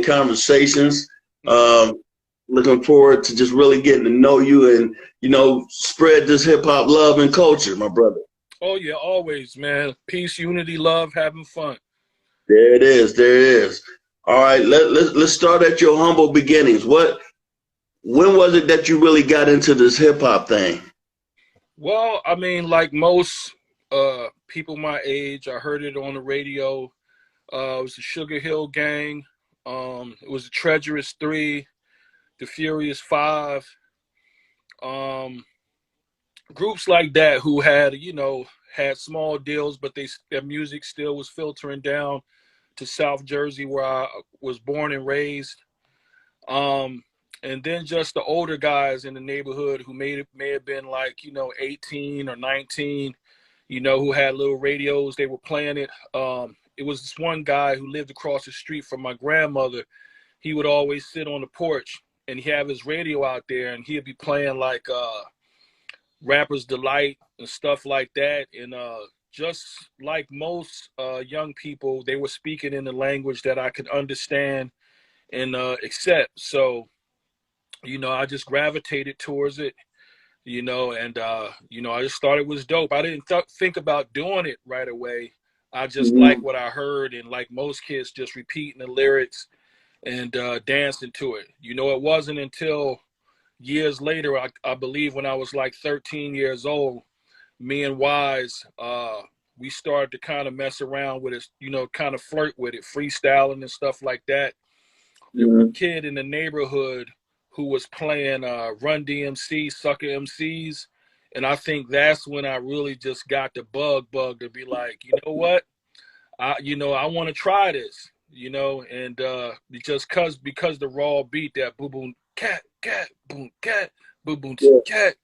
conversations. Looking forward to just really getting to know you and, spread this hip hop love and culture, my brother. Oh yeah, always, man. Peace, unity, love, having fun. There it is. There it is. All right, let's start at your humble beginnings. When was it that you really got into this hip hop thing? Well, I mean, like most people my age, I heard it on the radio. It was the Sugar Hill Gang. It was the Treacherous Three, the Furious Five. Um, Groups like that who had small deals, but their music still was filtering down to South Jersey, where I was born and raised. Um, and then just the older guys in the neighborhood who may have been like 18 or 19, who had little radios. They were playing it. It was this one guy who lived across the street from my grandmother. He would always sit on the porch and he have his radio out there, and he'd be playing like Rapper's Delight and stuff like that. And just like most young people, they were speaking in the language that I could understand and accept. So, I just gravitated towards it, and I just thought it was dope. I didn't think about doing it right away. I just like what I heard, and like most kids, just repeating the lyrics and dancing to it. It wasn't until years later, I believe when I was like 13 years old, me and Wise, we started to kind of mess around with it, kind of flirt with it, freestyling and stuff like that. There was a kid in the neighborhood who was playing Run DMC, Sucker MCs. And I think that's when I really just got the bug to be like, you know what? I want to try this, and because the raw beat, that boom boom cat boom cat boom boom cat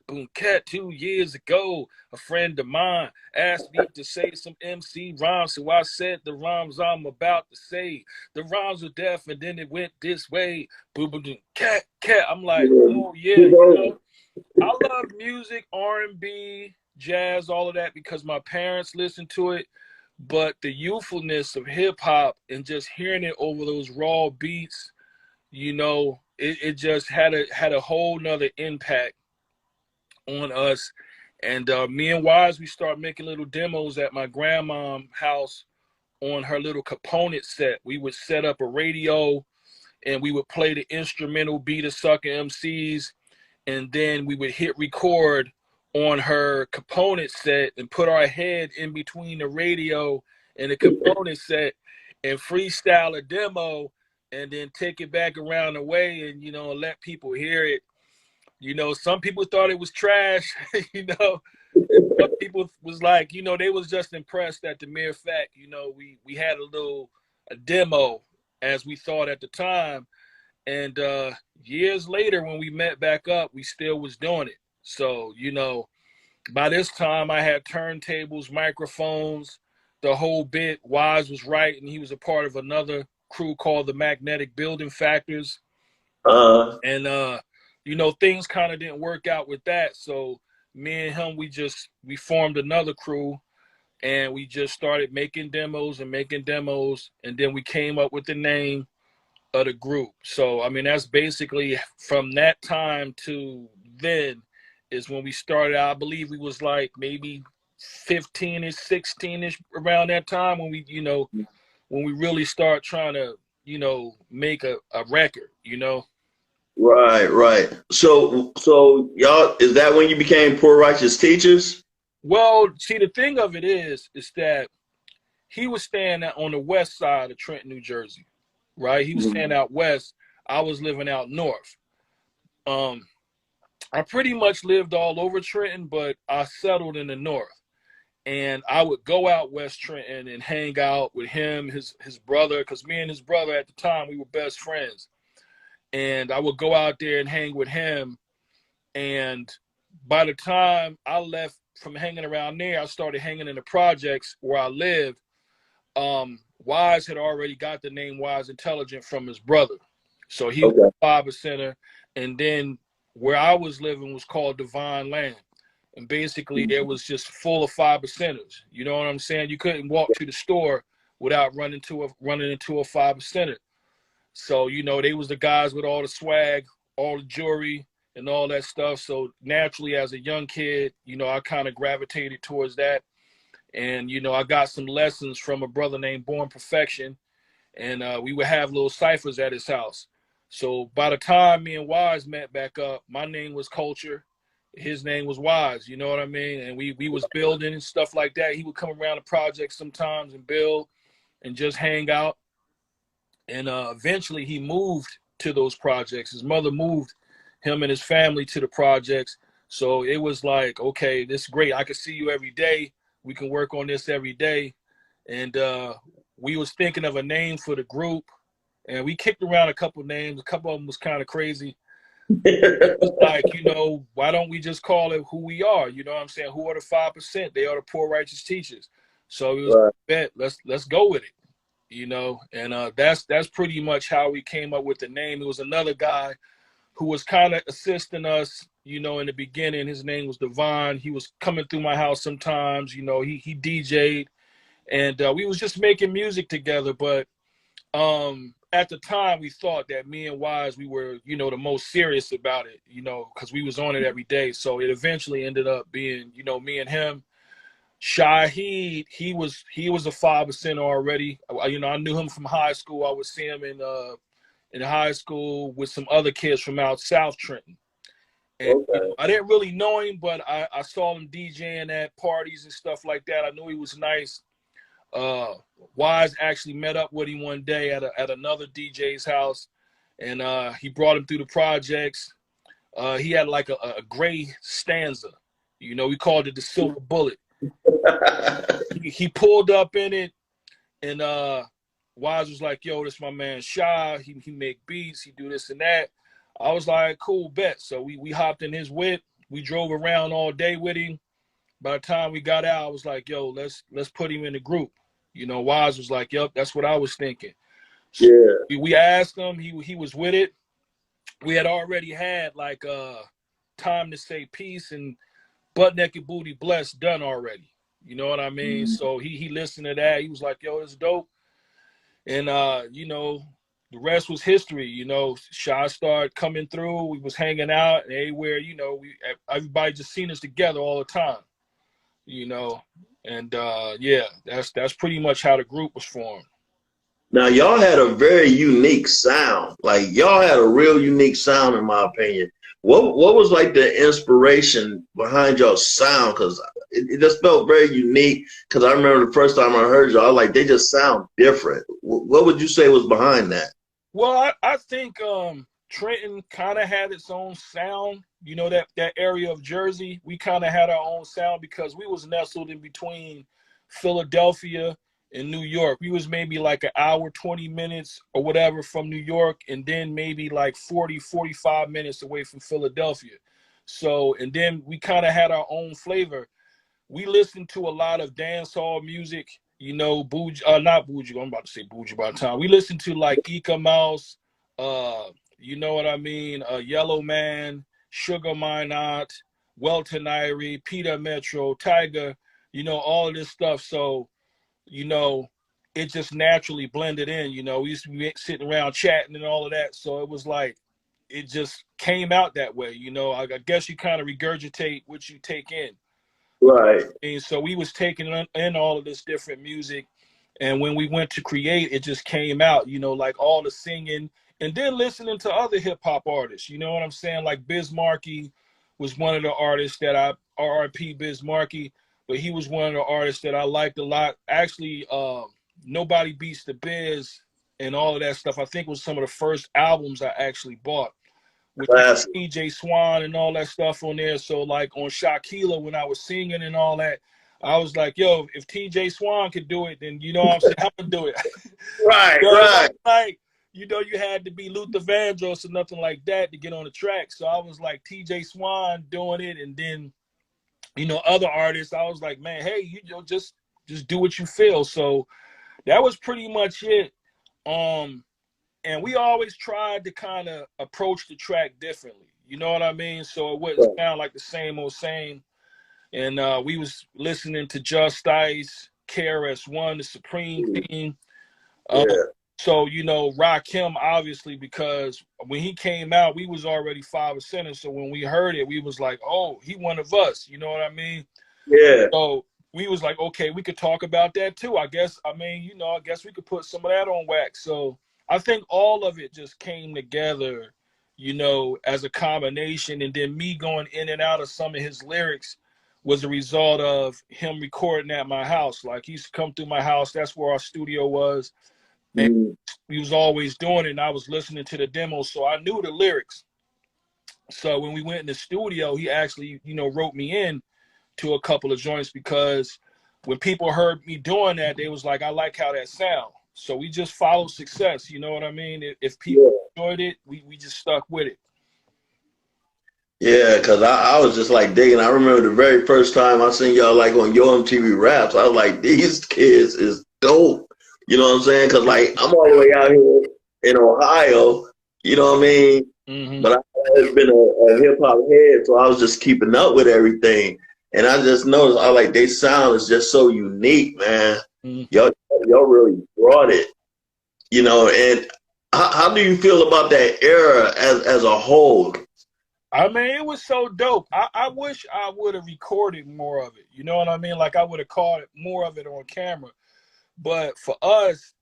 boom cat. 2 years ago, a friend of mine asked me to say some MC rhymes, so I said the rhymes I'm about to say. The rhymes were deaf, and then it went this way. Boom boom cat. I'm like, oh yeah, I love music, R&B, jazz, all of that because my parents listened to it. But the youthfulness of hip hop and just hearing it over those raw beats, it just had a whole nother impact on us. And me and Wise, we started making little demos at my grandma's house on her little component set. We would set up a radio and we would play the instrumental beat of Sucker MCs, and then we would hit record on her component set and put our head in between the radio and the component set and freestyle a demo, and then take it back around the way and let people hear it. Some people thought it was trash. Some people was like, they was just impressed at the mere fact, we had a demo, as we thought at the time. And years later, when we met back up, we still was doing it. So, by this time I had turntables, microphones, the whole bit. Wise was right, and he was a part of another crew called the Magnetic Building Factors. And things kind of didn't work out with that. So me and him, we formed another crew, and we just started making demos, and then we came up with the name of the group. So I mean, that's basically from that time to then is when we started. I believe we was like maybe 15ish, 16ish around that time when we really start trying to make a record. Right. So y'all, is that when you became Poor Righteous Teachers? Well, see, the thing of it is that he was staying on the west side of Trenton, New Jersey, right? He was staying out west. I was living out north. I pretty much lived all over Trenton, but I settled in the north. And I would go out West Trenton and hang out with him, his brother, because me and his brother at the time, we were best friends. And I would go out there and hang with him. And by the time I left from hanging around there, I started hanging in the projects where I lived. Wise had already got the name Wise Intelligent from his brother. So he was a 5%er. And then where I was living was called Divine Land. And basically it was just full of 5%ers. You know what I'm saying? You couldn't walk to the store without running into a 5%er. So, you know, they was the guys with all the swag, all the jewelry and all that stuff. So naturally as a young kid, you know, I kind of gravitated towards that. And, you know, I got some lessons from a brother named Born Perfection. And we would have little ciphers at his house. So by the time me and Wise met back up, my name was Culture. His name was Wise, you know what I mean? And we was building and stuff like that. He would come around the project sometimes and build and just hang out. And eventually he moved to those projects. His mother moved him and his family to the projects. So it was like, okay, this is great. I can see you every day. We can work on this every day. And we was thinking of a name for the group. And we kicked around a couple names. A couple of them was kind of crazy. It was like, you know, why don't we just call it Who We Are? You know what I'm saying? Who are the 5%? They are the poor righteous teachers. So it was Right. bet, let's go with it. You know, and that's pretty much how we came up with the name. It was another guy who was kind of assisting us, you know, in the beginning. His name was Devon. He was coming through my house sometimes. You know, he DJ'd, and we was just making music together. But at the time, we thought that me and Wise, we were, you know, the most serious about it, you know, because we was on it every day. So it eventually ended up being, you know, me and him. Shaheed, he was a 5% already. You know, I knew him from high school. I would see him in high school with some other kids from out South Trenton. And Okay. you know, I didn't really know him, but I saw him DJing at parties and stuff like that. I knew he was nice. Wise actually met up with him one day at another DJ's house, and he brought him through the projects. He had like a gray Stanza. You know, we called it the Silver Bullet. He pulled up in it, and Wise was like, yo, this my man Shy. He make beats, he do this and that. I was like, cool, bet. So we hopped in his whip. We drove around all day with him. By the time we got out, I was like, yo, let's put him in the group. You know, Wise was like, yep, that's what I was thinking. So Yeah. we asked him, he was with it. We had already had like Time to Say Peace and Butt Naked Booty Blessed done already. You know what I mean? So he listened to that. He was like, yo, it's dope. And you know, the rest was history. You know, Shy started coming through. We was hanging out and everywhere, you know, everybody just seen us together all the time, you know. And yeah, that's pretty much how the group was formed. Now y'all had a very unique sound. Like y'all had a real unique sound, in my opinion. What was like the inspiration behind y'all sound? Because it just felt very unique. Because I remember the first time I heard y'all, like they just sound different. What would you say was behind that? Well, I think Trenton kind of had its own sound. You know, that area of Jersey, we kind of had our own sound because we was nestled in between Philadelphia and New York. We was maybe like an hour, 20 minutes or whatever from New York, and then maybe like 40, 45 minutes away from Philadelphia. So, and then we kind of had our own flavor. We listened to a lot of dancehall music, you know, not Bougie, I'm about to say Bougie by the time. We listened to like Geeka Mouse, you know what I mean, Yellow Man, Sugar Minot, Welton Irie, Peter Metro, Tiger, you know, all of this stuff. So, you know, it just naturally blended in, you know. We used to be sitting around chatting and all of that. So it was like, it just came out that way, you know. I guess you kind of regurgitate what you take in. Right. And so we was taking in all of this different music, and when we went to create, it just came out, you know, like all the singing, and then listening to other hip hop artists. You know what I'm saying? Like Biz Markie was one of the artists that RIP Biz Markie, but he was one of the artists that I liked a lot. Actually, Nobody Beats the Biz and all of that stuff, I think was some of the first albums I actually bought, with Classic. TJ Swan and all that stuff on there. So like on Shakila, when I was singing and all that, I was like, yo, if TJ Swan could do it, then you know what I'm saying, I'm gonna do it. Right, So right. like, you know, you had to be Luther Vandross or nothing like that to get on the track. So I was like TJ Swan doing it, and then, you know, other artists, I was like, man, hey, you know, just do what you feel. So that was pretty much it. And we always tried to kind of approach the track differently. You know what I mean? So it wouldn't sound like the same old same. And we was listening to Just Ice, KRS-One, the Supreme Team. Yeah. So, you know, Rakim, obviously, because when he came out, we was already 5%. So when we heard it, we was like, oh, he one of us. You know what I mean? Yeah. So we was like, okay, we could talk about that too. I guess, I mean, you know, I guess we could put some of that on wax. So I think all of it just came together, you know, as a combination. And then me going in and out of some of his lyrics was a result of him recording at my house. Like, he used to come through my house. That's where our studio was. And Mm. we was always doing it. And I was listening to the demos. So I knew the lyrics. So when we went in the studio, he actually, you know, wrote me in to a couple of joints, because when people heard me doing that, they was like, I like how that sound. So we just followed success. You know what I mean? If people enjoyed it, we just stuck with it. Yeah, cause I was just like digging. I remember the very first time I seen y'all like on Yo MTV Raps. I was like, these kids is dope. You know what I'm saying? Cause like I'm all the way out here in Ohio. You know what I mean? Mm-hmm. But I've always been a hip hop head, so I was just keeping up with everything. And I just noticed, I like they sound is just so unique, man. Mm-hmm. Y'all really brought it. You know, and how do you feel about that era as a whole? I mean, it was so dope. I wish I would have recorded more of it. You know what I mean? Like, I would have caught more of it on camera. But for us,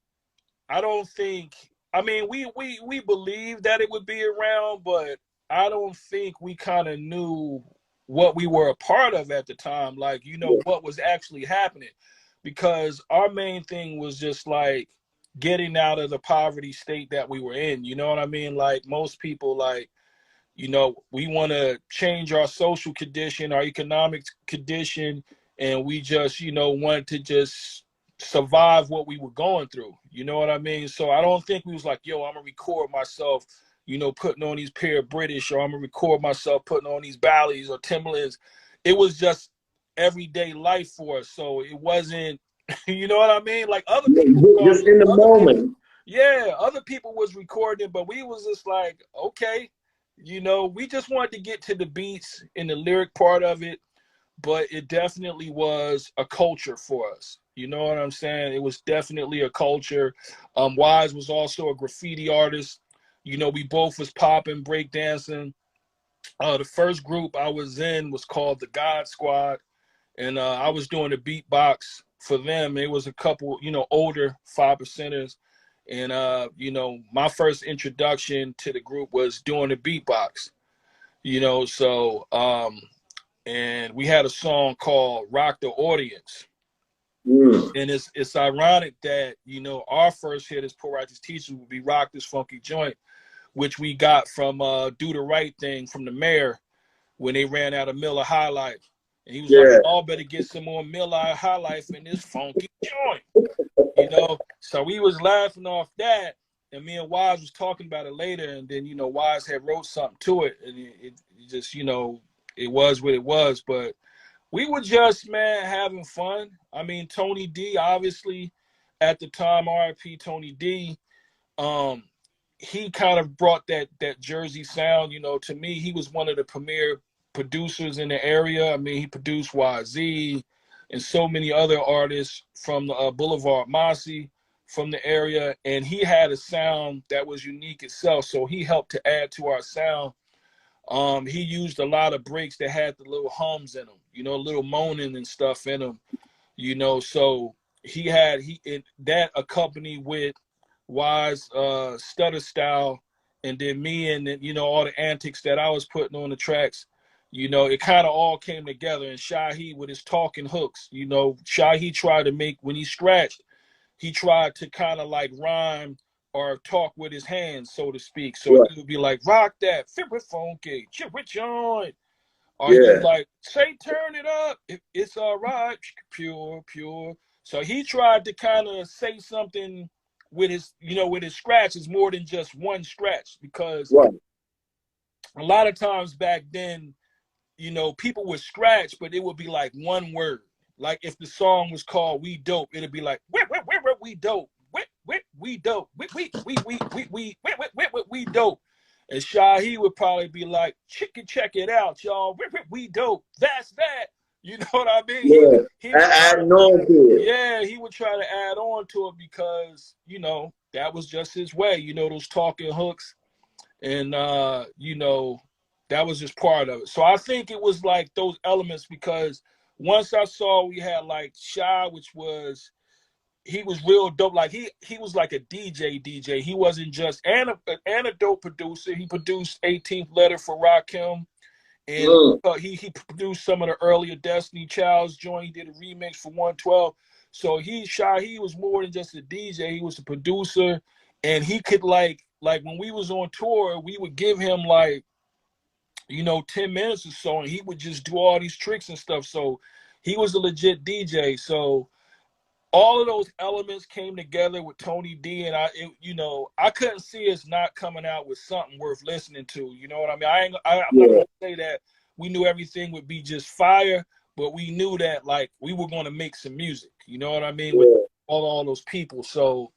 I don't think. I mean, we believed that it would be around, but I don't think we kind of knew what we were a part of at the time. Like, you know, what was actually happening, because our main thing was just like getting out of the poverty state that we were in. You know what I mean? Like, most people, like, you know, we want to change our social condition, our economic condition, and we just, you know, want to just survive what we were going through. You know what I mean? So I don't think we was like, yo, I'm gonna record myself, you know, putting on these pair of British, or I'm gonna record myself putting on these Bally's or Timberlands. It was just everyday life for us. So it wasn't, you know what I mean? Like, other people, Just in the moment. yeah, other people was recording, but we was just like, okay, you know, we just wanted to get to the beats and the lyric part of it, but it definitely was a culture for us. You know what I'm saying? It was definitely a culture. Wise was also a graffiti artist. You know, we both was popping, breakdancing. The first group I was in was called the God Squad, and I was doing the beatbox for them. It was a couple, you know, older 5%ers. And, you know, my first introduction to the group was doing the beatbox, you know, so, and we had a song called Rock the Audience. Mm. And it's ironic that, you know, our first hit as Poor Righteous Teachers would be Rock This Funky Joint, which we got from Do the Right Thing from the mayor when they ran out of Miller High Life. And he was like, Yeah. y'all better get some more Miller High Life in this funky joint. You know, so we was laughing off that, and me and Wise was talking about it later, and then, you know, Wise had wrote something to it, and it just, you know, it was what it was. But we were just, man, having fun. I mean, Tony D, obviously, at the time, RIP Tony D, um, he kind of brought that Jersey sound. You know, to me, he was one of the premier producers in the area. I mean, he produced YZ and so many other artists from the Boulevard Mossy from the area, and he had a sound that was unique itself. So he helped to add to our sound. He used a lot of breaks that had the little hums in them, you know, little moaning and stuff in them, you know. So that accompanied with Wise stutter style, and then me, and then, you know, all the antics that I was putting on the tracks. You know, it kind of all came together. And Shahi with his talking hooks, you know, Shahi tried to make, when he scratched, he tried to kind of like rhyme or talk with his hands, so to speak. So Right. he would be like, rock that, flip it funky, chip it on. Or he was Yeah. like, say, turn it up. It's all right. Pure, pure. So he tried to kind of say something with his, you know, with his scratches more than just one scratch. Because Right. a lot of times back then, you know, people would scratch, but it would be like one word. Like if the song was called We Dope, it'd be like, we dope. We dope. We dope. And Shahi would probably be like, check it out, y'all. We dope. That's that. You know what I mean? Yeah. He would try to, Adding on to it. yeah, he would try to add on to it because, you know, that was just his way, you know, those talking hooks. And, you know, that was just part of it. So I think it was like those elements, because once I saw we had like Shy, which was, he was real dope. Like he was like a DJ. He wasn't just and a dope producer. He produced 18th Letter for Rakim, and he produced some of the earlier Destiny Child's joint. He did a remix for 112. So he was more than just a DJ. He was a producer, and he could like when we was on tour, we would give him like, you know, 10 minutes or so, and he would just do all these tricks and stuff. So he was a legit DJ. So all of those elements came together with Tony D, and you know, I couldn't see us not coming out with something worth listening to. You know what I mean? I'm not gonna say that we knew everything would be just fire, but we knew that like we were going to make some music. You know what I mean? With all those people. So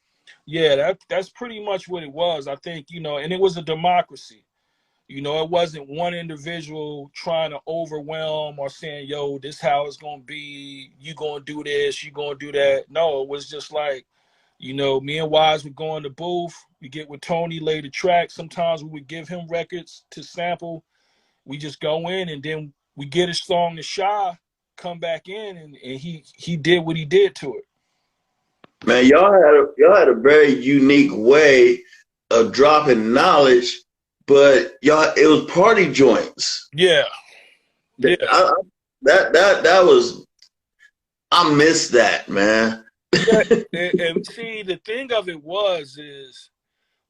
yeah, that's pretty much what it was. I think, you know, and it was a democracy. You know, it wasn't one individual trying to overwhelm or saying, yo, this how it's going to be. You going to do this, you going to do that. No, it was just like, you know, me and Wise would go in the booth. We get with Tony, lay the track. Sometimes we would give him records to sample. We just go in, and then we get a song to Shy, come back in, and he did what he did to it. Man, y'all had a very unique way of dropping knowledge, but y'all, it was party joints. Yeah. Yeah. That was, I miss that, man. Yeah, and see, the thing of it is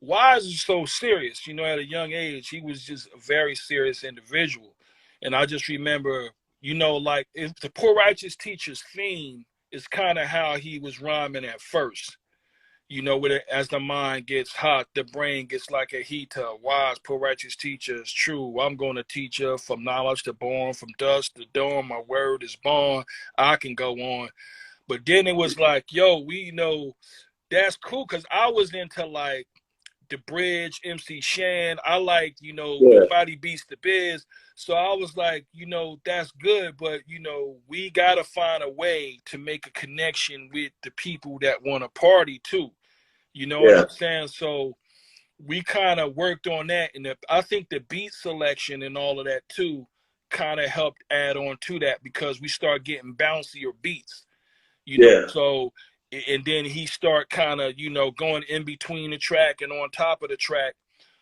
Wise is so serious. You know, at a young age, he was just a very serious individual. And I just remember, you know, like if the Poor Righteous Teacher's theme is kind of how he was rhyming at first. You know, with it, as the mind gets hot, the brain gets like a heater. Wise, Poor Righteous Teacher is true. I'm going to teach you from knowledge to born, from dust to dawn. My word is born. I can go on. But then it was like, yo, we know that's cool, because I was into like The Bridge, MC Shan. I like, you know, Nobody Beats the Biz. So I was like, you know, that's good, but, you know, we got to find a way to make a connection with the people that want to party too. You know what I'm saying? So we kind of worked on that. And I think the beat selection and all of that too kind of helped add on to that, because we start getting bouncier beats. You know, so, and then he start kind of, you know, going in between the track and on top of the track.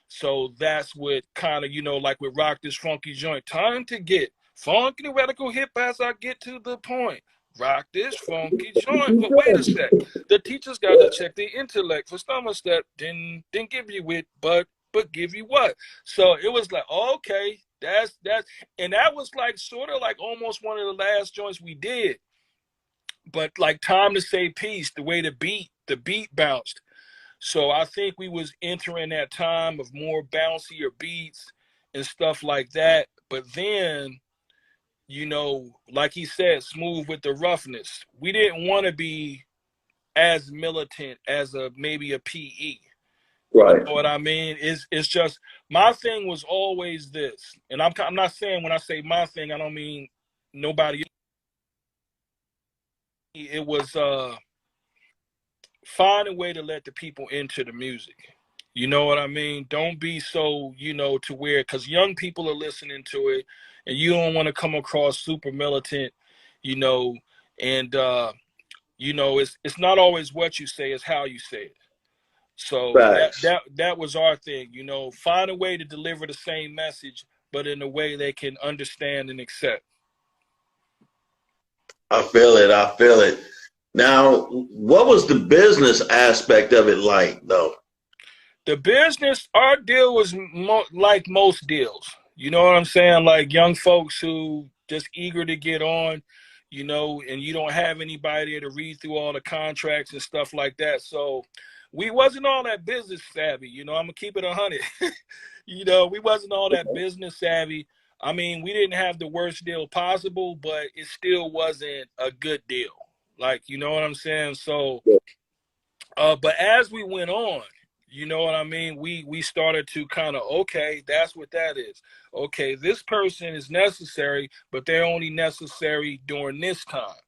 So that's what kind of, you know, like with Rock This Funky Joint, time to get funky the radical hip as I get to the point. Rock this funky joint. But wait a sec. The teacher's got to check the intellect for stomach step. Didn't give you it, but give you what? So it was like, okay, that's, and that was like sort of like almost one of the last joints we did. But like Time to Say Peace, the way the beat bounced. So I think we was entering that time of more bouncier beats and stuff like that. But then, you know, like he said, smooth with the roughness. We didn't want to be as militant as maybe a PE. Right. You know what I mean? It's just, my thing was always this. And I'm not saying, when I say my thing, I don't mean nobody. It was find a way to let the people into the music. You know what I mean? Don't be so, you know, to where, because young people are listening to it, and you don't want to come across super militant, you know, and you know, it's not always what you say, it's how you say it. So that was our thing, you know, find a way to deliver the same message, but in a way they can understand and accept. I feel it. Now, what was the business aspect of it like, though? The business, our deal was like most deals. You know what I'm saying? Like young folks who just eager to get on, you know, and you don't have anybody there to read through all the contracts and stuff like that. So we wasn't all that business savvy. You know, I'm going to keep it 100. You know, we wasn't all that business savvy. I mean, we didn't have the worst deal possible, but it still wasn't a good deal. Like, you know what I'm saying? So, but as we went on, you know what I mean? We started to kind of, okay, that's what that is. Okay, this person is necessary, but they're only necessary during this time.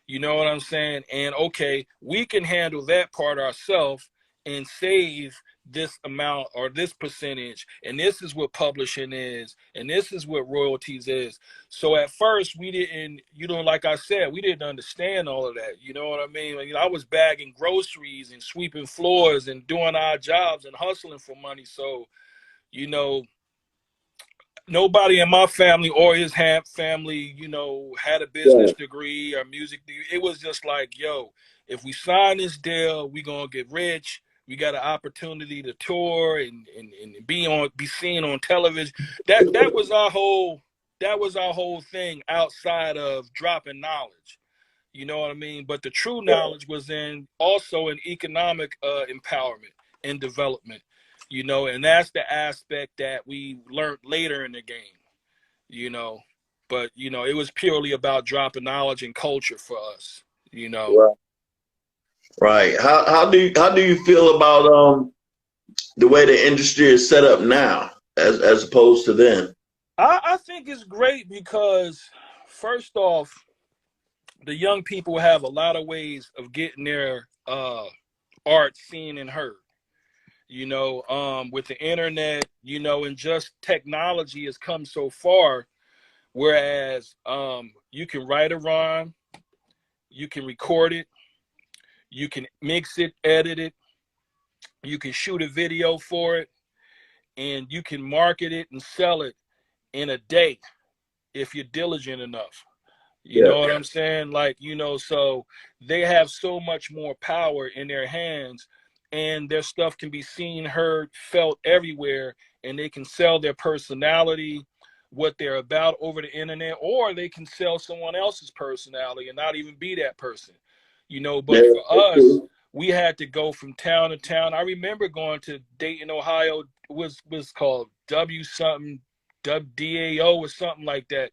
You know what I'm saying? And okay, we can handle that part ourselves, and save this amount or this percentage, and this is what publishing is, and this is what royalties is. So at first we didn't, like I said, we didn't understand all of that. You know what I mean? Like, I was bagging groceries and sweeping floors and doing odd jobs and hustling for money. So, you know, nobody in my family or his family, had a business degree or music degree. It was just like, yo, if we sign this deal, we gonna get rich. We got an opportunity to tour and be seen on television. That was our whole thing outside of dropping knowledge. You know what I mean? But the true knowledge was also in economic empowerment and development, and that's the aspect that we learned later in the game, you know. But, it was purely about dropping knowledge and culture for us, Right. Right. How do you feel about the way the industry is set up now as opposed to then? I think it's great because, first off, the young people have a lot of ways of getting their art seen and heard. With the internet, and just technology has come so far, whereas you can write a rhyme, you can record it, you can mix it, edit it, you can shoot a video for it, and you can market it and sell it in a day if you're diligent enough. You Yeah. know what I'm saying? Like, so they have so much more power in their hands, and their stuff can be seen, heard, felt everywhere, and they can sell their personality, what they're about over the internet, or they can sell someone else's personality and not even be that person. But Yeah. for us, we had to go from town to town. I remember going to Dayton, Ohio, was called W something, WDAO or something like that.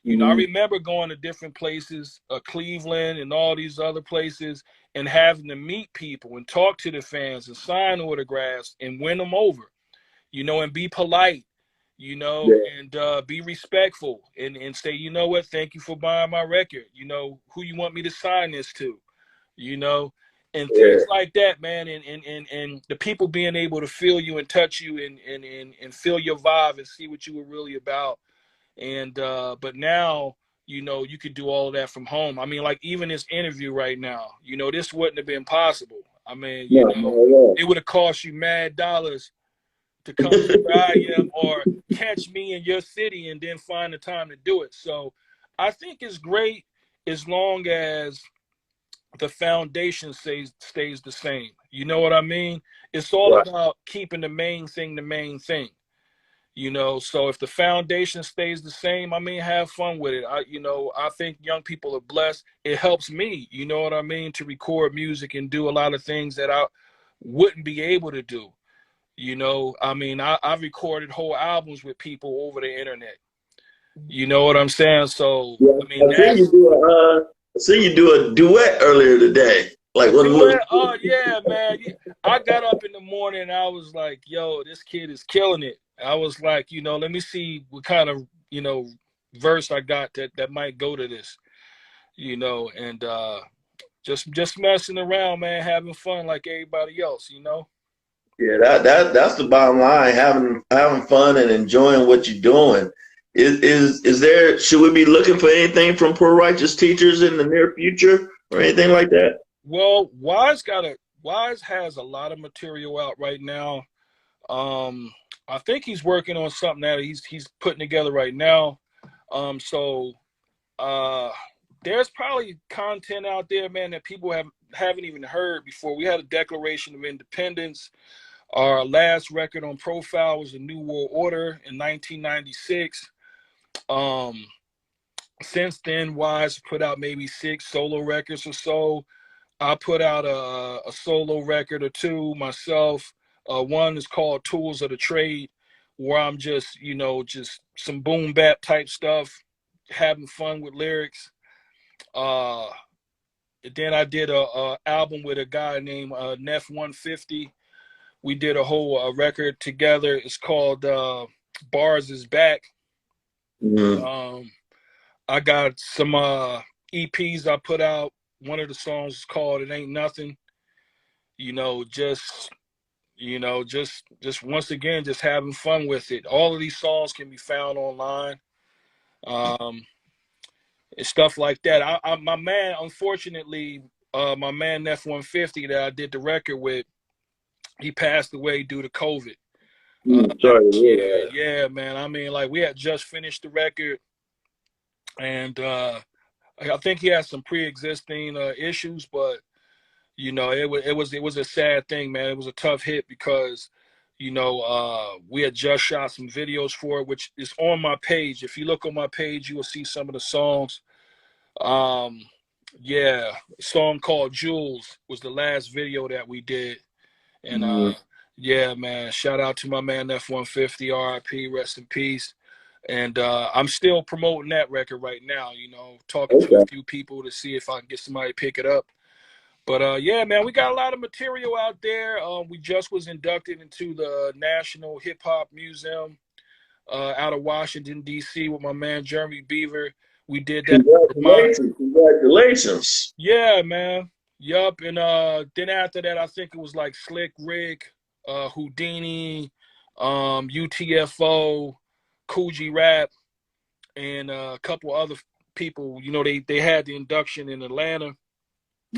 I remember going to different places, Cleveland and all these other places, and having to meet people and talk to the fans and sign autographs and win them over, and be polite, Yeah. and be respectful and say, you know what, thank you for buying my record. Who you want me to sign this to, you know, and Yeah. things like that, man. And the people being able to feel you and touch you and feel your vibe and see what you were really about. And but now, you could do all of that from home. I mean, like even this interview right now, this wouldn't have been possible. I mean, No, no, no. it would have cost you mad dollars to come to where I am or catch me in your city and then find the time to do it. So I think it's great as long as the foundation stays the same. You know what I mean? It's all Right. about keeping the main thing the main thing. So if the foundation stays the same, I mean, have fun with it. I think young people are blessed. It helps me, you know what I mean, to record music and do a lot of things that I wouldn't be able to do. I mean, I've recorded whole albums with people over the internet. You know what I'm saying? So, Yeah. I mean, I see you do a duet earlier today. Like a what a little. duet. Oh, yeah, man. I got up in the morning and I was like, yo, this kid is killing it. I was like, let me see what kind of, verse I got that might go to this, and just messing around, man, having fun like everybody else. Yeah, that's the bottom line. Having fun and enjoying what you're doing. Is there? Should we be looking for anything from Pro Righteous Teachers in the near future or anything like that? Well, Wise has a lot of material out right now. I think he's working on something that he's putting together right now. So there's probably content out there, man, that people haven't even heard before. We had a Declaration of Independence. Our last record on Profile was a New World Order in 1996. Since then, Wise put out maybe 6 solo records or so. I put out a solo record or two myself. One is called Tools of the Trade, where I'm just, just some boom bap type stuff, having fun with lyrics. Uh, then I did a album with a guy named Neff 150. We did a whole record together. It's called Bars is Back. Mm-hmm. I got some EPs I put out. One of the songs is called It Ain't Nothing. just just once again, just having fun with it. All of these songs can be found online, um, and stuff like that. My man, unfortunately, my man F-150 that I did the record with, he passed away due to COVID. Sorry to hear Yeah, that. yeah, man. I mean, like we had just finished the record, and I think he had some pre-existing issues, but it was a sad thing, man. It was a tough hit because we had just shot some videos for it, which is on my page. If you look on my page, you will see some of the songs. Um, yeah, a song called Jules was the last video that we did, and yeah, man, shout out to my man F-150, RIP, rest in peace. And I'm still promoting that record right now, talking to a Okay. few people to see if I can get somebody to pick it up. But yeah, man, we got a lot of material out there. We just was inducted into the National Hip Hop Museum out of Washington, D.C. with my man Jeremy Beaver. We did that. Congratulations. Congratulations. Yeah, man. Yup. And then after that, I think it was like Slick Rick, Houdini, UTFO, Coogee Rap, and a couple other people. They had the induction in Atlanta.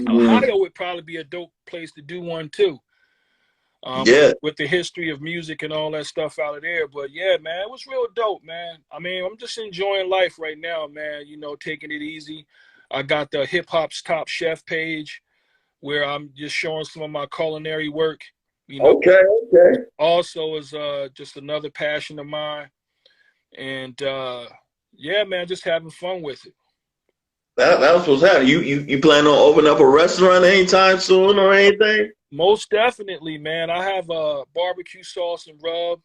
Ohio would probably be a dope place to do one too. Yeah. With the history of music and all that stuff out of there. But yeah, man, it was real dope, man. I mean, I'm just enjoying life right now, man. Taking it easy. I got the Hip Hop's Top Chef page where I'm just showing some of my culinary work. Okay. Okay. Also is just another passion of mine. And yeah, man, just having fun with it. That's what's happening. You plan on opening up a restaurant anytime soon or anything? Most definitely, man. I have a barbecue sauce and rub.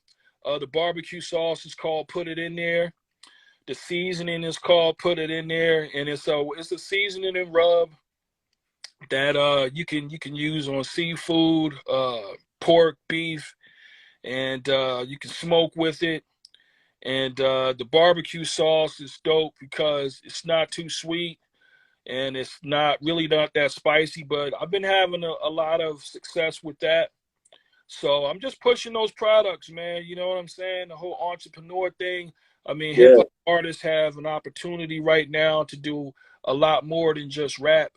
The barbecue sauce is called Put It In There. The seasoning is called Put It In There, and it's a seasoning and rub that you can use on seafood, pork, beef, and you can smoke with it. And the barbecue sauce is dope because it's not too sweet and it's not that spicy. But I've been having a lot of success with that. So I'm just pushing those products, man. You know what I'm saying? The whole entrepreneur thing. I mean, hip Yeah. hop artists have an opportunity right now to do a lot more than just rap.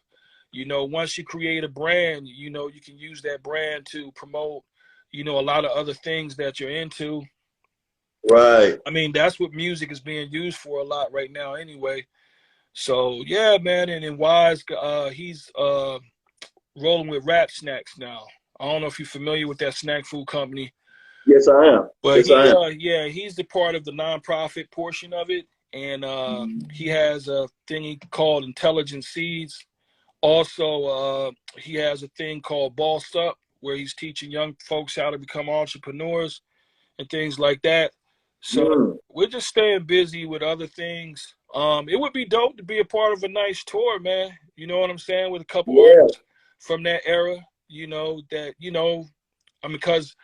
Once you create a brand, you can use that brand to promote, a lot of other things that you're into. Right. I mean, that's what music is being used for a lot right now anyway. So yeah, man. And then Wise, he's rolling with Rap Snacks now. I don't know if you're familiar with that snack food company. Yes, I am. But Yes, I am. he's the part of the nonprofit portion of it. And he has a thing he called Intelligent Seeds. Also, he has a thing called Boss Up, where he's teaching young folks how to become entrepreneurs and things like that. So we're just staying busy with other things. It would be dope to be a part of a nice tour, man. You know what I'm saying? With a couple Yeah. artists from that era, because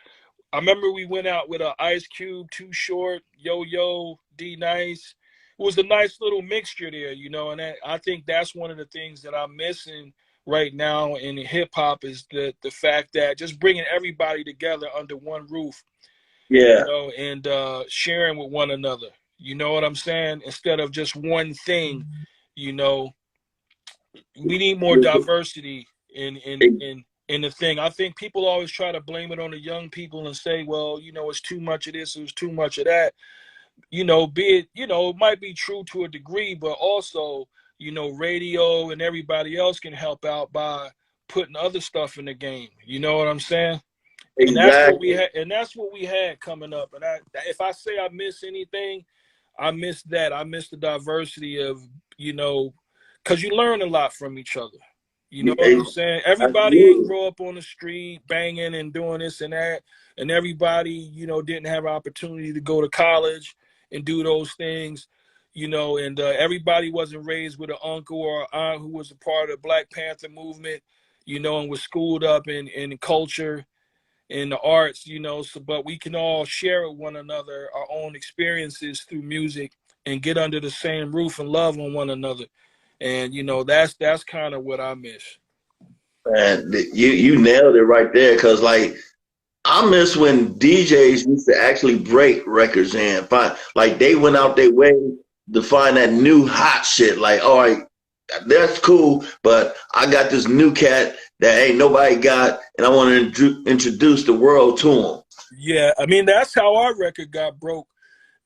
I remember we went out with a Ice Cube, Too Short, Yo Yo, D Nice. It was a nice little mixture there, and I think that's one of the things that I'm missing right now in hip hop is the fact that just bringing everybody together under one roof, Yeah. and sharing with one another. You know what I'm saying? Instead of just one thing, you know, we need more diversity in the thing. I think people always try to blame it on the young people and say, well, it's too much of this, it's too much of that. It might be true to a degree, but also, radio and everybody else can help out by putting other stuff in the game. You know what I'm saying? And that's what we Exactly. had. And that's what we had coming up. And if I say I miss anything, I miss that. I miss the diversity of, because you learn a lot from each other. You know what I'm saying? Everybody ain't Absolutely. grow up on the street banging and doing this and that. And everybody, didn't have an opportunity to go to college and do those things, and everybody wasn't raised with an uncle or aunt who was a part of the Black Panther movement, and was schooled up in culture, in the arts, but we can all share with one another our own experiences through music and get under the same roof and love on one another. And that's kind of what I miss. And you nailed it right there. Cause like I miss when DJs used to actually break records and find like they went out their way to find that new hot shit. Like, all right, that's cool, but I got this new cat that ain't nobody got, and I want to introduce the world to him. Yeah, I mean that's how our record got broke.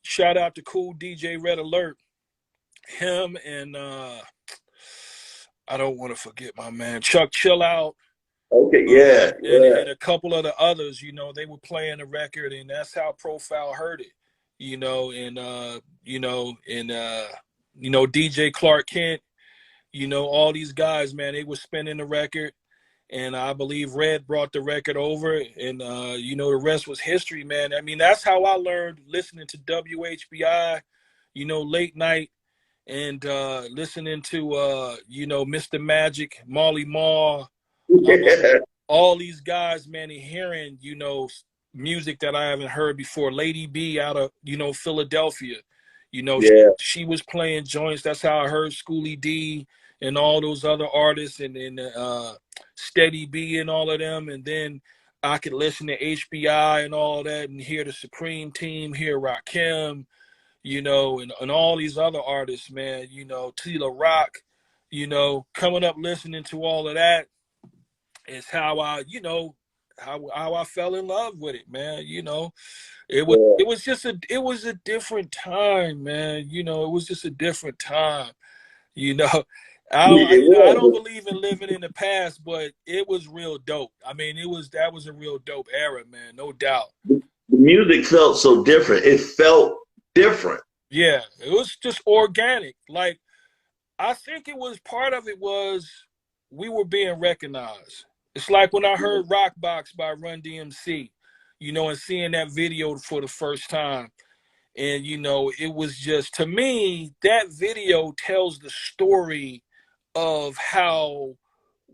Shout out to Cool DJ Red Alert. Him and I don't want to forget my man Chuck Chill Out. Okay, Uh, yeah, and, yeah, and a couple of the others, they were playing the record, and that's how Profile heard it, and DJ Clark Kent, all these guys, man, they were spinning the record, and I believe Red brought the record over, and the rest was history, man. I mean, that's how I learned listening to WHBI, late night, and listening to Mr. Magic, Molly Marr, yeah, all these guys, man, and hearing, music that I haven't heard before. Lady B out of, Philadelphia, yeah, she was playing joints. That's how I heard Schoolie D and all those other artists and Steady B and all of them. And then I could listen to HBI and all that and hear the Supreme Team, hear Rakim, and all these other artists, man, Tila Rock, coming up listening to all of that is how I, how I fell in love with it, man. yeah. It was a different time, man. It was just a different time. You know, It I don't was. believe in living in the past, but it was real dope. I mean, that was a real dope era, man, no doubt. The music felt so different. It felt different. Yeah, it was just organic. Like I think it was part of it was we were being recognized. It's like when I heard Rock Box by Run DMC, and seeing that video for the first time. And, it was just, to me, that video tells the story of how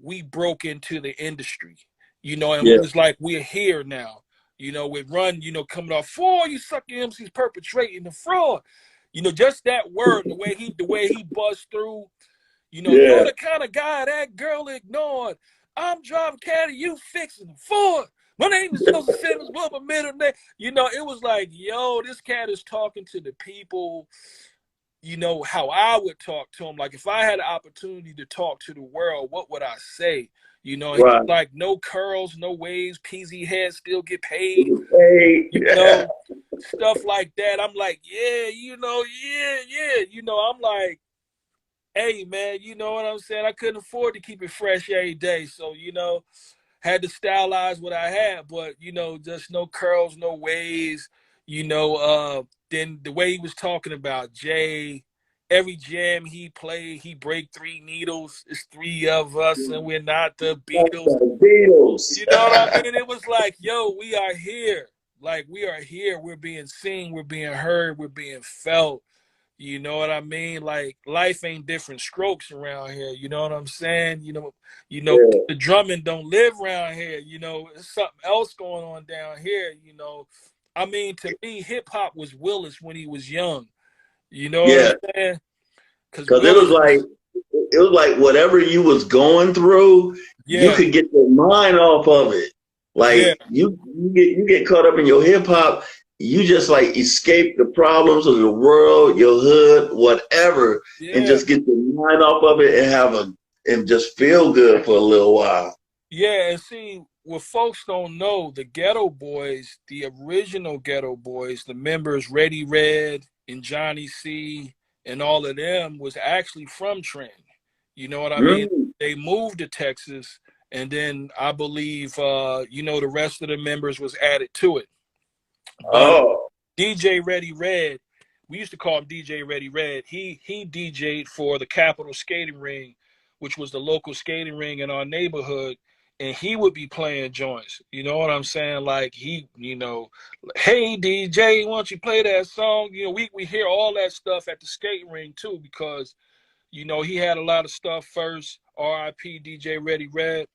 we broke into the industry, and we Yeah, was like, we're here now, with Run, coming off, for you sucker MCs perpetrating the fraud. Just that word, the way he buzzed through, you're yeah, the kind of guy that girl ignored. I'm driving caddy, you fixing the Ford. My name is Joseph Simmons, but my middle name. It was like, yo, this cat is talking to the people, how I would talk to him. Like if I had an opportunity to talk to the world, what would I say? He's right. like, no curls, no waves, PZ heads still get paid, Hey, you yeah, know, stuff like that. I'm like, yeah, I'm like, hey man, you know what I'm saying? I couldn't afford to keep it fresh every day. So, had to stylize what I had, but just no curls, no waves, then the way he was talking about Jay, every jam he played, he break 3 needles. It's 3 of us and we're not the Beatles. the Beatles. You know what I mean? It was like, yo, we are here. Like we are here. We're being seen, we're being heard, we're being felt. You know what I mean? Like life ain't different strokes around here. You know what I'm saying? Yeah, The drumming don't live around here. There's something else going on down here. I mean, to me, hip hop was Willis when he was young. You know what I'm yeah. saying? Because Because Willis was, it was like whatever you was going through, you yeah, could get your mind off of it. yeah, Like you get caught up in your hip hop, you just like escape the problems of the world, your hood, whatever, and yeah, just get your mind off of it and and just feel good for a little while. yeah. And see, what folks don't know, the Ghetto Boys, the original Ghetto Boys, the members Reddy Red and Johnny C and all of them was actually from Trenton. You know what I mean? Mm. They moved to Texas, and then I believe the rest of the members was added to it. But Oh, DJ Reddy Red, we used to call him DJ Reddy Red. He DJ'd for the Capitol Skating Ring, which was the local skating ring in our neighborhood, and he would be playing joints. You know what I'm saying? Like hey DJ, why don't you play that song? We hear all that stuff at the skating ring too, because he had a lot of stuff first. R.I.P. DJ Reddy Red.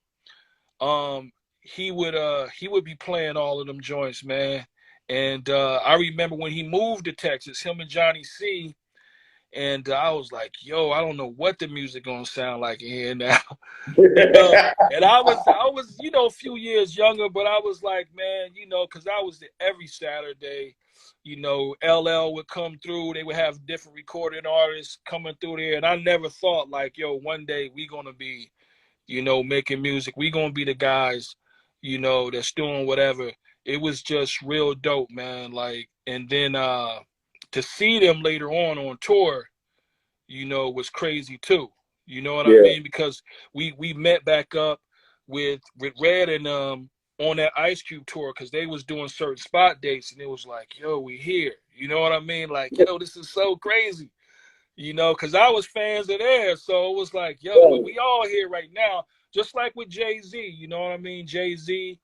Um, he would be playing all of them joints, man. And I remember when he moved to Texas, him and Johnny C, And I was like, yo, I don't know what the music gonna sound like in here now. And I was, a few years younger, but I was like, man, because I was there every Saturday. LL would come through. They would have different recording artists coming through there, and I never thought like, yo, one day we gonna be, making music. We gonna be the guys, that's doing whatever. It was just real dope, man. Like, and then to see them later on tour, was crazy too. You know what I Yeah. mean? Because we met back up with Red and on that Ice Cube tour because they was doing certain spot dates, and it was like, yo, we here. You know what I mean? Like, yo, this is so crazy. Because I was fans of theirs, so it was like, yo, we all here right now. Just like with Jay-Z, you know what I mean? Jay-Z,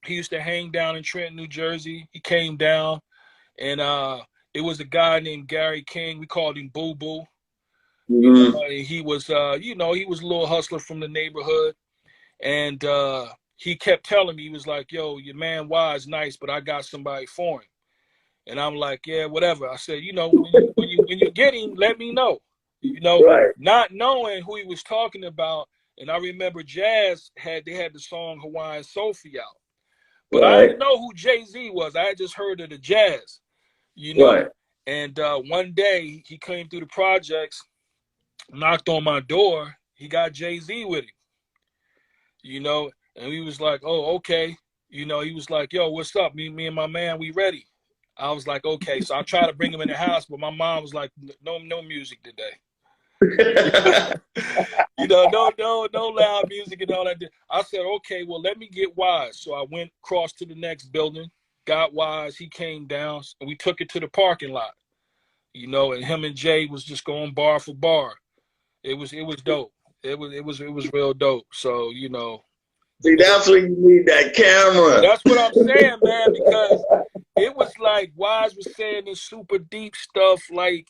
he used to hang down in Trenton, New Jersey. He came down, and it was a guy named Gary King. We called him Boo Boo. Mm-hmm. He was, he was a little hustler from the neighborhood, and he kept telling me, he was like, "Yo, your man Wise nice, but I got somebody for him." And I'm like, "Yeah, whatever." I said, when you get him, let me know. Right. Not knowing who he was talking about, and I remember Jazz had the song Hawaiian Sophie out, but I Right. didn't know who Jay-Z was. I had just heard of the Jazz, you know. Right. And one day he came through the projects, knocked on my door. He got Jay-Z with him, and he was like, "Oh, okay." He was like, "Yo, what's up? Me and my man, we ready." I was like, "Okay." So I tried to bring him in the house, but my mom was like, "No music today." No loud music and all that. I said, "Okay, well, let me get Wise." So I went across to the next building, got Wise. He came down, and we took it to the parking lot. And him and Jay was just going bar for bar. It was dope. It was real dope. So See, that's when you need that camera. that's what I'm saying, man. Because it was like Wise was saying this super deep stuff, like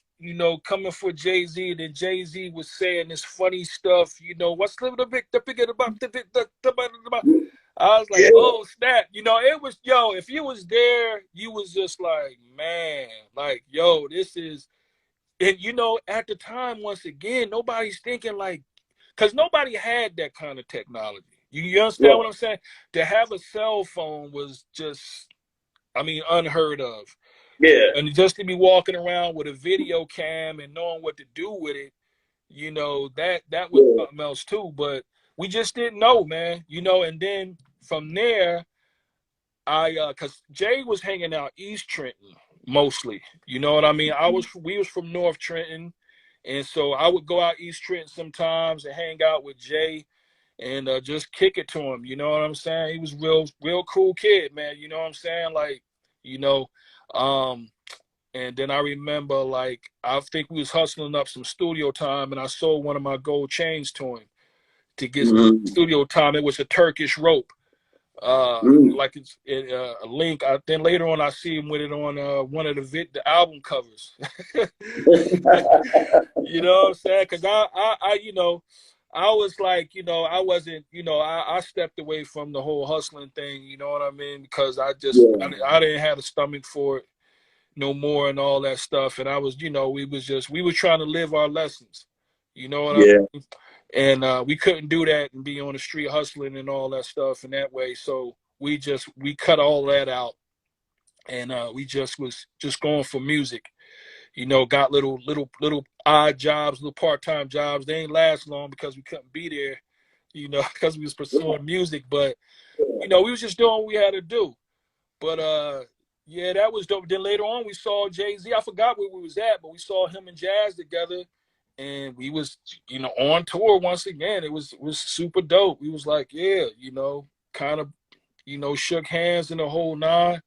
coming for Jay-Z, and then Jay-Z was saying this funny stuff. What's the big the I was like, Yeah. oh snap! It was if you was there, you was just like, man, like this is. And at the time, once again, nobody's thinking like, because nobody had that kind of technology. You understand Right. what I'm saying? To have a cell phone was just, I mean, unheard of. Yeah. And just to be walking around with a video cam and knowing what to do with it, that was Yeah. something else too. But we just didn't know, man. And then from there, cause Jay was hanging out East Trenton mostly. You know what I mean? We was from North Trenton, and so I would go out East Trenton sometimes and hang out with Jay and just kick it to him. You know what I'm saying? He was real cool kid, man. You know what I'm saying? Like, you know, um, and then I remember like I think we was hustling up some studio time, and I sold one of my gold chains to him to get Mm-hmm. studio time. It was a Turkish rope Mm-hmm. like it's a link. Then later on, I see him with it on one of the album covers. You know what I'm saying? Because I was like, I wasn't, I stepped away from the whole hustling thing. You know what I mean? Because Yeah. I didn't have the stomach for it no more and all that stuff. And I was, we were trying to live our lessons. You know what I Yeah. mean? And we couldn't do that and be on the street hustling and all that stuff in that way. So we cut all that out, and we just was just going for music. Got little odd jobs, little part-time jobs. They ain't last long because we couldn't be there, because we was pursuing music. But we was just doing what we had to do. But yeah, that was dope. Then later on, we saw Jay-Z. I forgot where we was at, but we saw him and Jazz together, and we was on tour once again. It was super dope. We was like, yeah, kind of shook hands in the whole nine.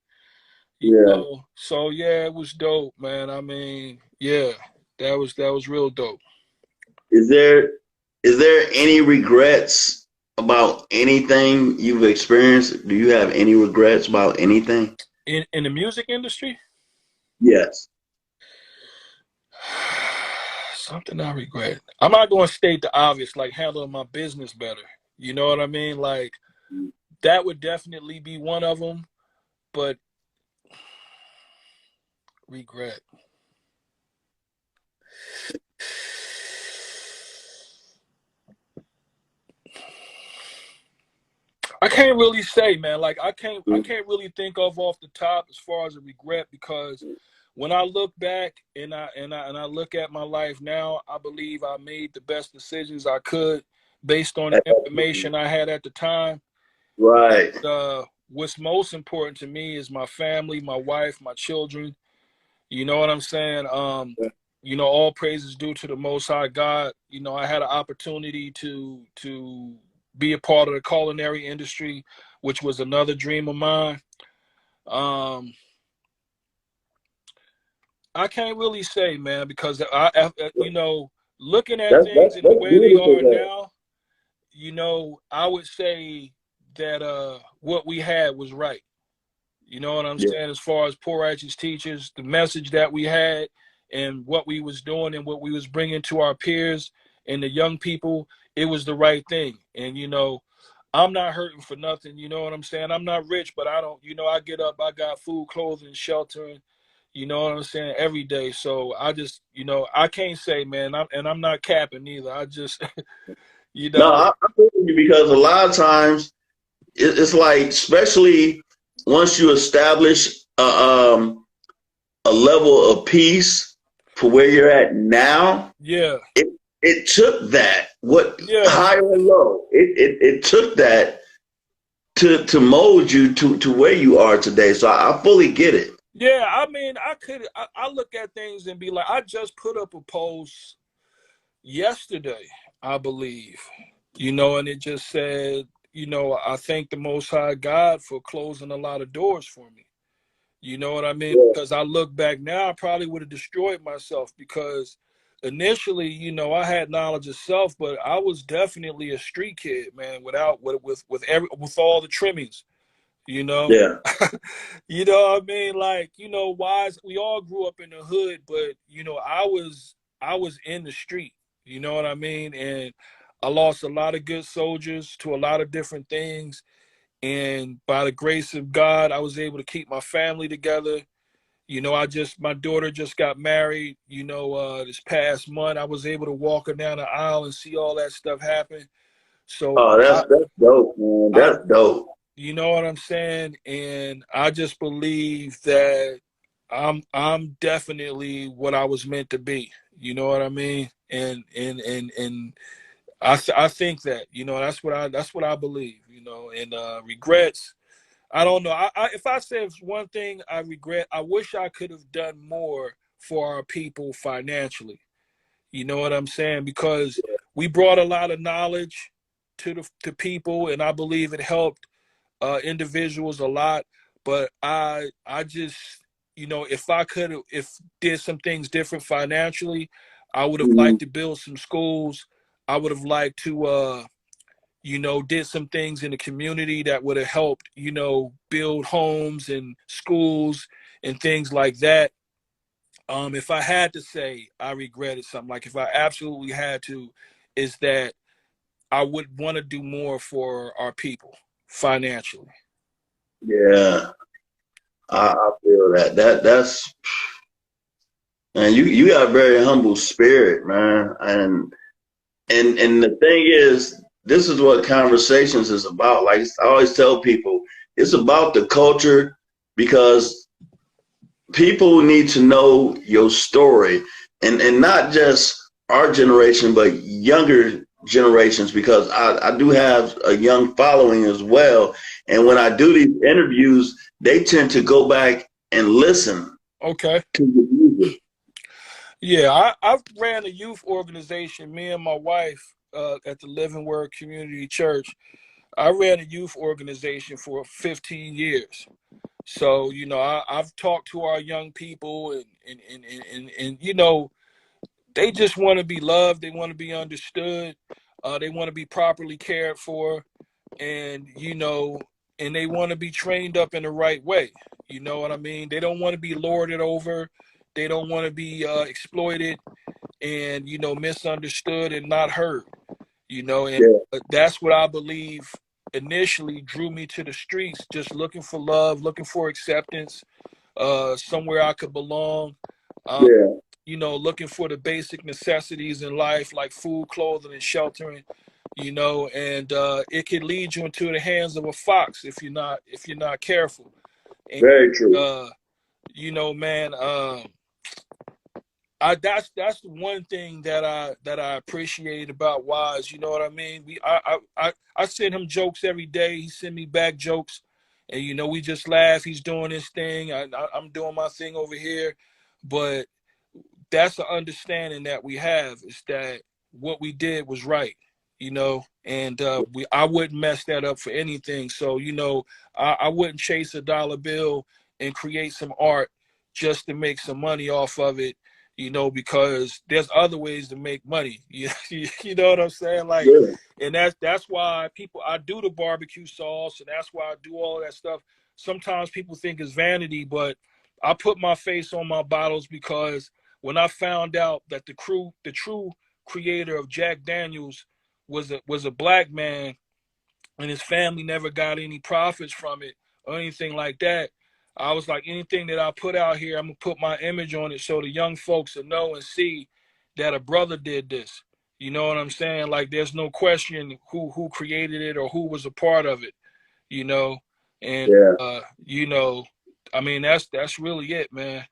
Yeah. So yeah, it was dope, man. I mean, yeah, that was real dope. Is there is there any regrets about anything you've experienced? Do you have any regrets about anything? In the music industry, Yes. something I regret. I'm not going to state the obvious, like handling my business better. You know what I mean? Like that would definitely be one of them. But regret. can't really say, man. Like I can't really think of off the top as far as a regret, because when I look back and I look at my life now, I believe I made the best decisions I could based on the information I had at the time. Right. What's most important to me is my family, my wife, my children. You know what I'm saying? All praise is due to the Most High God. I had an opportunity to be a part of the culinary industry, which was another dream of mine. I can't really say, man, because looking at things in the That's way they beautiful, are man. now, I would say that what we had was right. You know what I'm Yeah. saying? As far as poor righteous teachers, the message that we had and what we was doing and what we was bringing to our peers and the young people, it was the right thing. And, I'm not hurting for nothing. You know what I'm saying? I'm not rich, but I don't, I get up, I got food, clothing, shelter, you know what I'm saying, every day. So I just, I can't say, man, I'm not capping either. I just, you No, know, I feel you because a lot of times it's like, especially once you establish a level of peace for where you're at now, yeah, it took that, what yeah. high or low, it took that to mold you to where you are today. So I fully get it. Yeah, I mean, I look at things and be like, I just put up a post yesterday, I believe, and it just said, I thank the Most High God for closing a lot of doors for me. You know what I mean? Yeah. Because I look back now, I probably would have destroyed myself, because initially, I had knowledge of self, but I was definitely a street kid, man, with all the trimmings, you know. Yeah. You know what I mean? Like, wise, we all grew up in the hood, but I was in the street, you know what I mean? And I lost a lot of good soldiers to a lot of different things. And by the grace of God, I was able to keep my family together. My daughter just got married, this past month. I was able to walk her down the aisle and see all that stuff happen. So Oh, that's dope, man. I That's dope. you know what I'm saying? And I just believe that I'm definitely what I was meant to be. You know what I mean? And I think that, that's what I believe, and regrets, I don't know. If I say it's one thing I regret, I wish I could have done more for our people financially. You know what I'm saying? Because we brought a lot of knowledge to people, and I believe it helped individuals a lot. But I just, if did some things different financially, I would have Mhm. liked to build some schools. I would have liked to did some things in the community that would have helped, build homes and schools and things like that. If I had to say I regretted something, like if I absolutely had to, is that I would want to do more for our people financially. Yeah, I feel that. That's man, you got a very humble spirit, man. And the thing is, this is what conversations is about. Like I always tell people, it's about the culture, because people need to know your story, and not just our generation, but younger generations, because I do have a young following as well. And when I do these interviews, they tend to go back and listen Okay. to the music. Yeah, I've ran a youth organization. Me and my wife at the Living Word Community Church. I ran a youth organization for 15 years. So, I've talked to our young people, and they just want to be loved. They want to be understood. They want to be properly cared for, and and they want to be trained up in the right way. You know what I mean? They don't want to be lorded over. They don't want to be exploited and misunderstood and not heard. And Yeah, that's what I believe initially drew me to the streets, just looking for love, looking for acceptance, somewhere I could belong. Um, yeah, looking for the basic necessities in life like food, clothing, and sheltering. you know, and it could lead you into the hands of a fox if you're not careful. And Very true. you know, man, that's the one thing that I appreciate about Wise. You know what I mean? I send him jokes every day. He send me back jokes, and you know we just laugh. He's doing his thing. I'm doing my thing over here, but that's the understanding that we have is that what we did was right, you know, and I wouldn't mess that up for anything. So you know, I wouldn't chase a dollar bill and create some art just to make some money off of it, you know, because there's other ways to make money. You know what I'm saying? Like, Yeah. and that's why I do the barbecue sauce, and that's why I do all of that stuff. Sometimes people think it's vanity, but I put my face on my bottles because when I found out that the true creator of Jack Daniels was a black man and his family never got any profits from it or anything like that, I was like, anything that I put out here, I'm gonna put my image on it so the young folks will know and see that a brother did this. You know what I'm saying? Like, there's no question who created it or who was a part of it. You know, and Yeah. you know, I mean that's really it, man.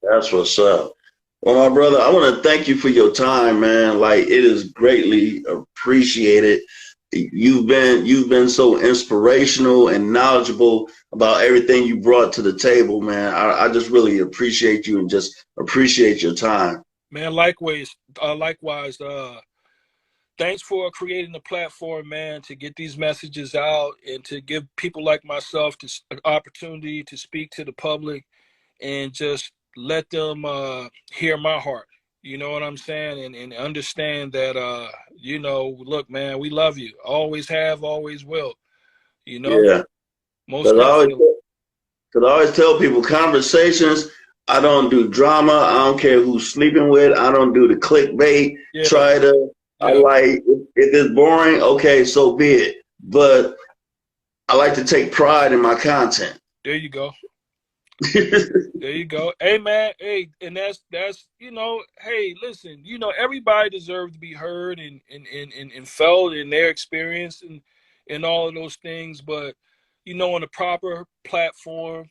That's what's up. Well, my brother, I want to thank you for your time, man. Like, it is greatly appreciated. You've been so inspirational and knowledgeable about everything you brought to the table, man. I just really appreciate you and just appreciate your time. Man, likewise. Thanks for creating the platform, man, to get these messages out and to give people like myself an opportunity to speak to the public and just let them hear my heart. You know what I'm saying? And understand that, you know, look, man, we love you. Always have, always will. You know, Yeah. most Because I always, definitely. cause I always tell people conversations, I don't do drama. I don't care who's sleeping with. I don't do the clickbait. Yeah, Try to, I yeah. like, if it's boring, okay, so be it. But I like to take pride in my content. There you go. There you go. Hey man, hey, and that's you know, hey, listen, you know, everybody deserves to be heard and felt in their experience and all of those things, but you know, on a proper platform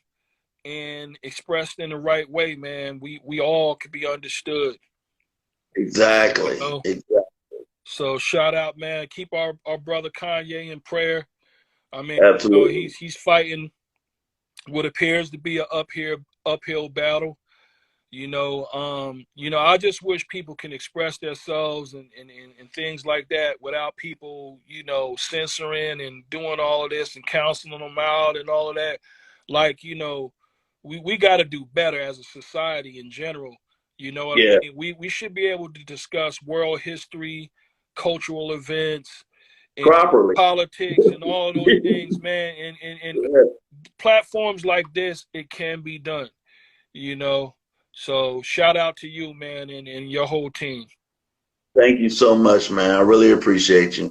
and expressed in the right way, man, we all could be understood. You Exactly. know? Exactly. So shout out, man. Keep our brother Kanye in prayer. I mean, you know, Absolutely. he's fighting what appears to be an uphill battle. You know, I just wish people can express themselves and things like that without people, you know, censoring and doing all of this and counseling them out and all of that. Like, you know, we got to do better as a society in general. You know what I Yeah. mean? We should be able to discuss world history, cultural events, and Properly. politics and all of those things, man. And Yeah. platforms like this, it can be done, you know. So shout out to you, man, and your whole team. Thank you so much, man. I really appreciate you.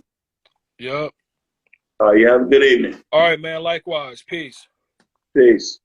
Yep. You have a good evening. All right, man. Likewise. Peace. Peace.